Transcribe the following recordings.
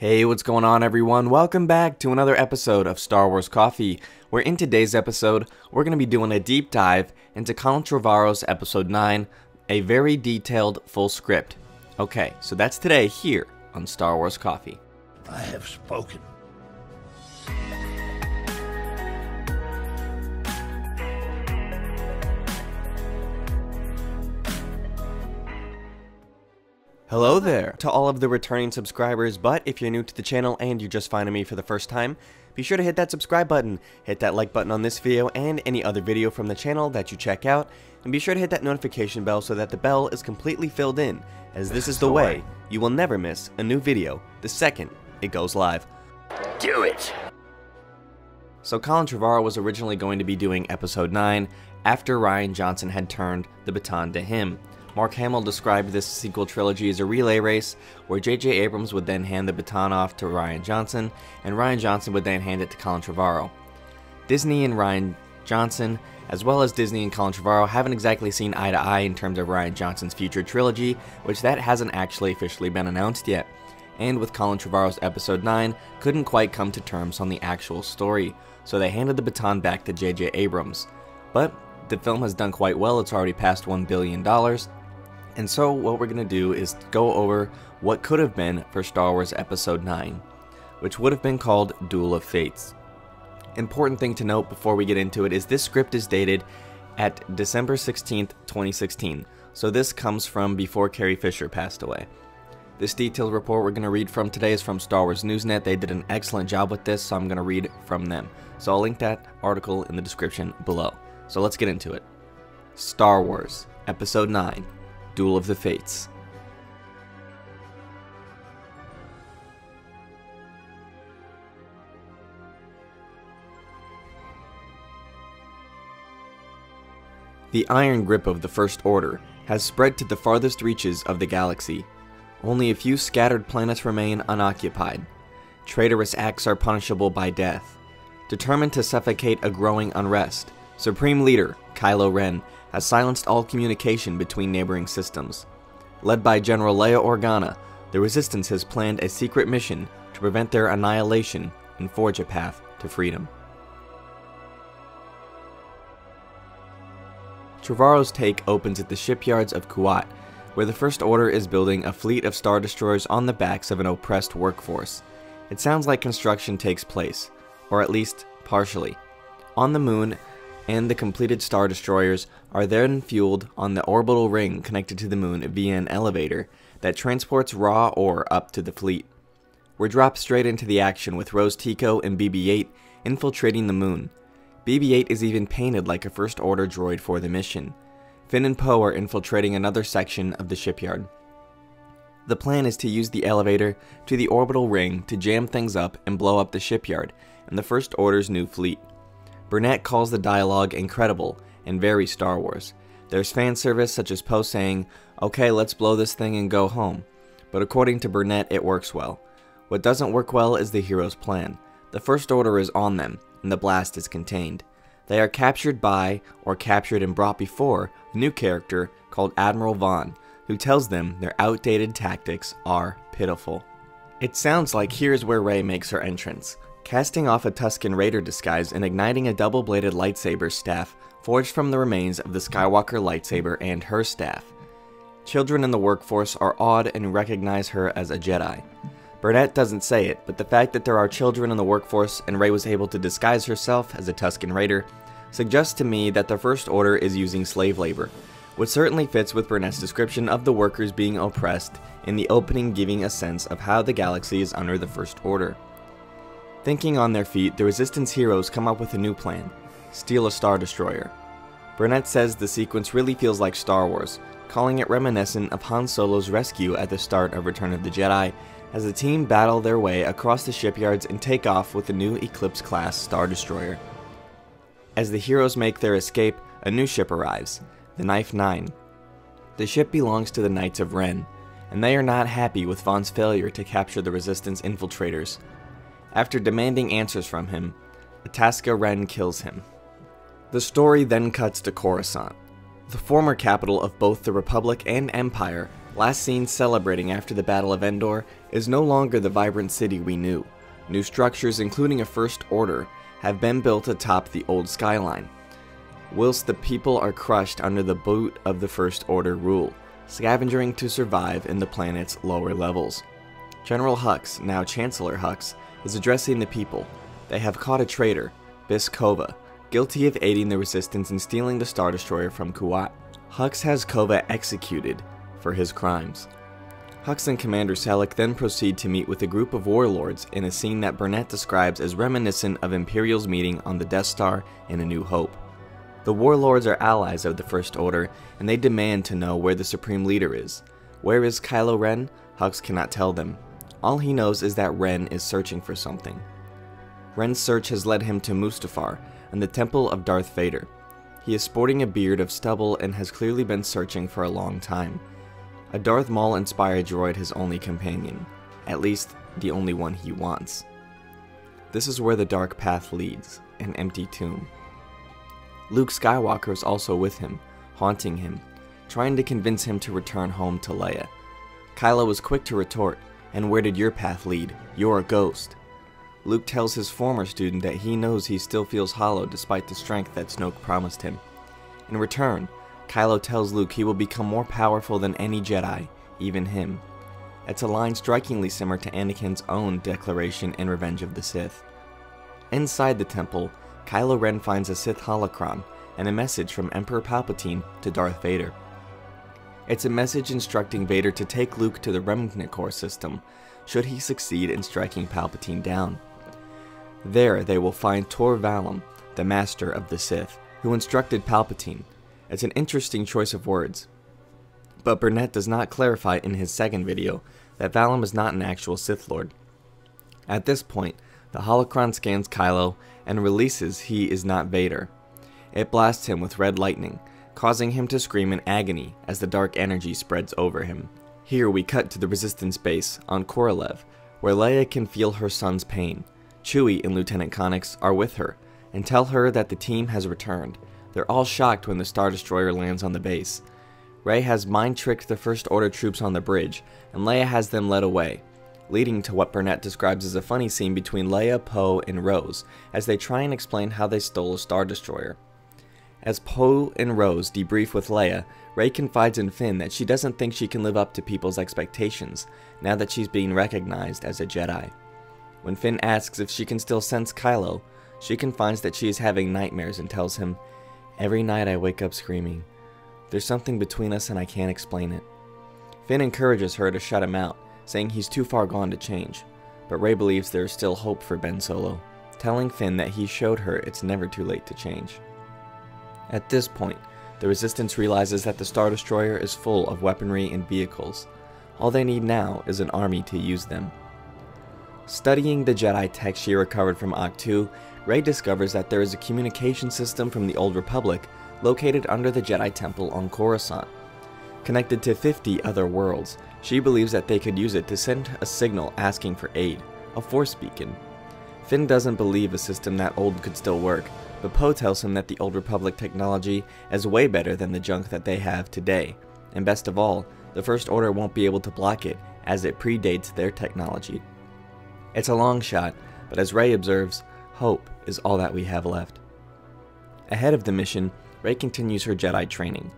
Hey, what's going on everyone? Welcome back to another episode of Star Wars Coffee, where in today's episode, we're going to be doing a deep dive into Colin Trevorrow's Episode 9, a very detailed full script. Okay, so that's today here on Star Wars Coffee. I have spoken. Hello there to all of the returning subscribers, but if you're new to the channel and you're just finding me for the first time, be sure to hit that subscribe button, hit that like button on this video and any other video from the channel that you check out, and be sure to hit that notification bell so that the bell is completely filled in, as this is the way you will never miss a new video the second it goes live. Do it! So Colin Trevorrow was originally going to be doing Episode 9 after Rian Johnson had turned the baton to him. Mark Hamill described this sequel trilogy as a relay race, where J.J. Abrams would then hand the baton off to Rian Johnson, and Rian Johnson would then hand it to Colin Trevorrow. Disney and Rian Johnson, as well as Disney and Colin Trevorrow, haven't exactly seen eye to eye in terms of Rian Johnson's future trilogy, which that hasn't actually officially been announced yet. And with Colin Trevorrow's Episode 9, couldn't quite come to terms on the actual story, so they handed the baton back to J.J. Abrams. But the film has done quite well, it's already passed $1 billion, and so what we're going to do is go over what could have been for Star Wars Episode 9, which would have been called Duel of Fates. Important thing to note before we get into it is this script is dated at December 16th, 2016, so this comes from before Carrie Fisher passed away. This detailed report we're going to read from today is from Star Wars Newsnet. They did an excellent job with this, so I'm going to read from them. So I'll link that article in the description below. So let's get into it. Star Wars Episode 9, Duel of the Fates. The iron grip of the First Order has spread to the farthest reaches of the galaxy. Only a few scattered planets remain unoccupied. Traitorous acts are punishable by death. Determined to suffocate a growing unrest, Supreme Leader Kylo Ren has silenced all communication between neighboring systems. Led by General Leia Organa, the Resistance has planned a secret mission to prevent their annihilation and forge a path to freedom. Trevorrow's take opens at the shipyards of Kuat, where the First Order is building a fleet of Star Destroyers on the backs of an oppressed workforce. It sounds like construction takes place, or at least partially, on the moon, and the completed Star Destroyers are then fueled on the orbital ring connected to the moon via an elevator that transports raw ore up to the fleet. We're dropped straight into the action with Rose Tico and BB-8 infiltrating the moon. BB-8 is even painted like a First Order droid for the mission. Finn and Poe are infiltrating another section of the shipyard. The plan is to use the elevator to the orbital ring to jam things up and blow up the shipyard and the First Order's new fleet. Burnett calls the dialogue incredible and very Star Wars. There's fan service such as Poe saying, "Okay, let's blow this thing and go home." But according to Burnett, it works well. What doesn't work well is the hero's plan. The First Order is on them, and the blast is contained. They are captured by, or captured and brought before, a new character called Admiral Vaughn, who tells them their outdated tactics are pitiful. It sounds like here's where Rey makes her entrance, casting off a Tusken Raider disguise and igniting a double-bladed lightsaber staff forged from the remains of the Skywalker lightsaber and her staff. Children in the workforce are awed and recognize her as a Jedi. Burnett doesn't say it, but the fact that there are children in the workforce and Rey was able to disguise herself as a Tusken Raider suggests to me that the First Order is using slave labor, which certainly fits with Burnett's description of the workers being oppressed in the opening, giving a sense of how the galaxy is under the First Order. Thinking on their feet, the Resistance heroes come up with a new plan: steal a Star Destroyer. Burnett says the sequence really feels like Star Wars, calling it reminiscent of Han Solo's rescue at the start of Return of the Jedi, as the team battle their way across the shipyards and take off with the new Eclipse-class Star Destroyer. As the heroes make their escape, a new ship arrives, the Knife 9. The ship belongs to the Knights of Ren, and they are not happy with Vaughn's failure to capture the Resistance infiltrators. After demanding answers from him, Ataska Ren kills him. The story then cuts to Khorasan, the former capital of both the Republic and Empire, last seen celebrating after the Battle of Endor, is no longer the vibrant city we knew. New structures, including a First Order, have been built atop the old skyline, whilst the people are crushed under the boot of the First Order rule, scavenging to survive in the planet's lower levels. General Hux, now Chancellor Hux, is addressing the people. They have caught a traitor, Kova, guilty of aiding the resistance and stealing the Star Destroyer from Kuat. Hux has Kova executed for his crimes. Hux and Commander Selleck then proceed to meet with a group of warlords in a scene that Burnett describes as reminiscent of Imperial's meeting on the Death Star in A New Hope. The warlords are allies of the First Order, and they demand to know where the Supreme Leader is. Where is Kylo Ren? Hux cannot tell them. All he knows is that Ren is searching for something. Ren's search has led him to Mustafar and the Temple of Darth Vader. He is sporting a beard of stubble and has clearly been searching for a long time. A Darth Maul-inspired droid his only companion, at least the only one he wants. This is where the dark path leads, an empty tomb. Luke Skywalker is also with him, haunting him, trying to convince him to return home to Leia. Kylo is quick to retort, "And where did your path lead? You're a ghost." Luke tells his former student that he knows he still feels hollow despite the strength that Snoke promised him. In return, Kylo tells Luke he will become more powerful than any Jedi, even him. It's a line strikingly similar to Anakin's own declaration in Revenge of the Sith. Inside the temple, Kylo Ren finds a Sith holocron and a message from Emperor Palpatine to Darth Vader. It's a message instructing Vader to take Luke to the Remnant Corps system, should he succeed in striking Palpatine down. There they will find Tor Valum, the master of the Sith, who instructed Palpatine. It's an interesting choice of words, but Burnett does not clarify in his second video that Valum is not an actual Sith Lord. At this point, the holocron scans Kylo and releases he is not Vader. It blasts him with red lightning, causing him to scream in agony as the dark energy spreads over him. Here we cut to the Resistance base on Korolev, where Leia can feel her son's pain. Chewie and Lieutenant Connix are with her and tell her that the team has returned. They're all shocked when the Star Destroyer lands on the base. Rey has mind-tricked the First Order troops on the bridge, and Leia has them led away, leading to what Burnett describes as a funny scene between Leia, Poe, and Rose as they try and explain how they stole a Star Destroyer. As Poe and Rose debrief with Leia, Rey confides in Finn that she doesn't think she can live up to people's expectations now that she's being recognized as a Jedi. When Finn asks if she can still sense Kylo, she confides that she is having nightmares and tells him, "Every night I wake up screaming. There's something between us and I can't explain it." Finn encourages her to shut him out, saying he's too far gone to change, but Rey believes there is still hope for Ben Solo, telling Finn that he showed her it's never too late to change. At this point, the Resistance realizes that the Star Destroyer is full of weaponry and vehicles. All they need now is an army to use them. Studying the Jedi tech she recovered from Ahch-To, Rey discovers that there is a communication system from the Old Republic located under the Jedi Temple on Khorasan. Connected to 50 other worlds, she believes that they could use it to send a signal asking for aid, a Force beacon. Finn doesn't believe a system that old could still work, but Poe tells him that the Old Republic technology is way better than the junk that they have today, and best of all, the First Order won't be able to block it as it predates their technology. It's a long shot, but as Rey observes, hope is all that we have left. Ahead of the mission, Rey continues her Jedi training.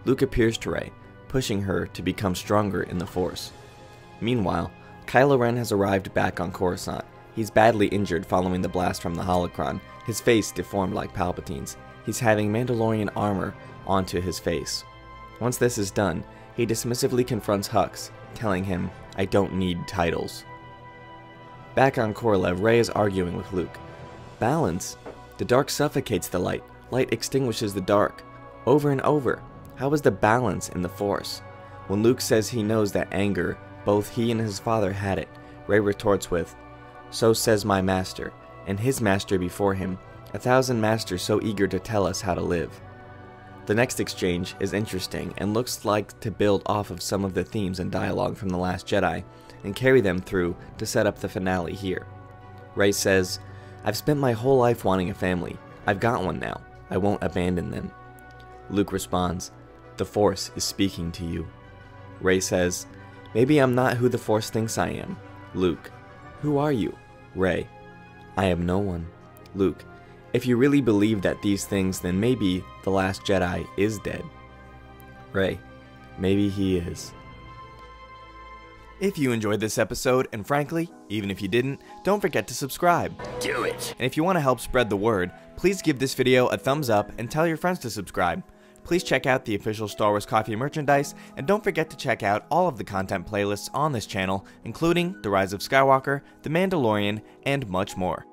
Luke appears to Rey, pushing her to become stronger in the Force. Meanwhile, Kylo Ren has arrived back on Coruscant. He's badly injured following the blast from the holocron, his face deformed like Palpatine's. He's having Mandalorian armor onto his face. Once this is done, he dismissively confronts Hux, telling him, "I don't need titles." Back on Korolev, Rey is arguing with Luke. Balance? The dark suffocates the light. Light extinguishes the dark. Over and over. How is the balance in the Force? When Luke says he knows that anger, both he and his father had it, Rey retorts with, "So says my master, and his master before him, 1,000 masters so eager to tell us how to live." The next exchange is interesting and looks like to build off of some of the themes and dialogue from The Last Jedi and carry them through to set up the finale here. Rey says, "I've spent my whole life wanting a family. I've got one now. I won't abandon them." Luke responds, "The Force is speaking to you." Rey says, "Maybe I'm not who the Force thinks I am." Luke, "Who are you?" Rey, "I am no one." Luke, "If you really believe that these things, then maybe the last Jedi is dead." Rey, "Maybe he is." If you enjoyed this episode, and frankly, even if you didn't, don't forget to subscribe. Do it. And if you want to help spread the word, please give this video a thumbs up and tell your friends to subscribe. Please check out the official Star Wars Coffee merchandise, and don't forget to check out all of the content playlists on this channel, including The Rise of Skywalker, The Mandalorian, and much more.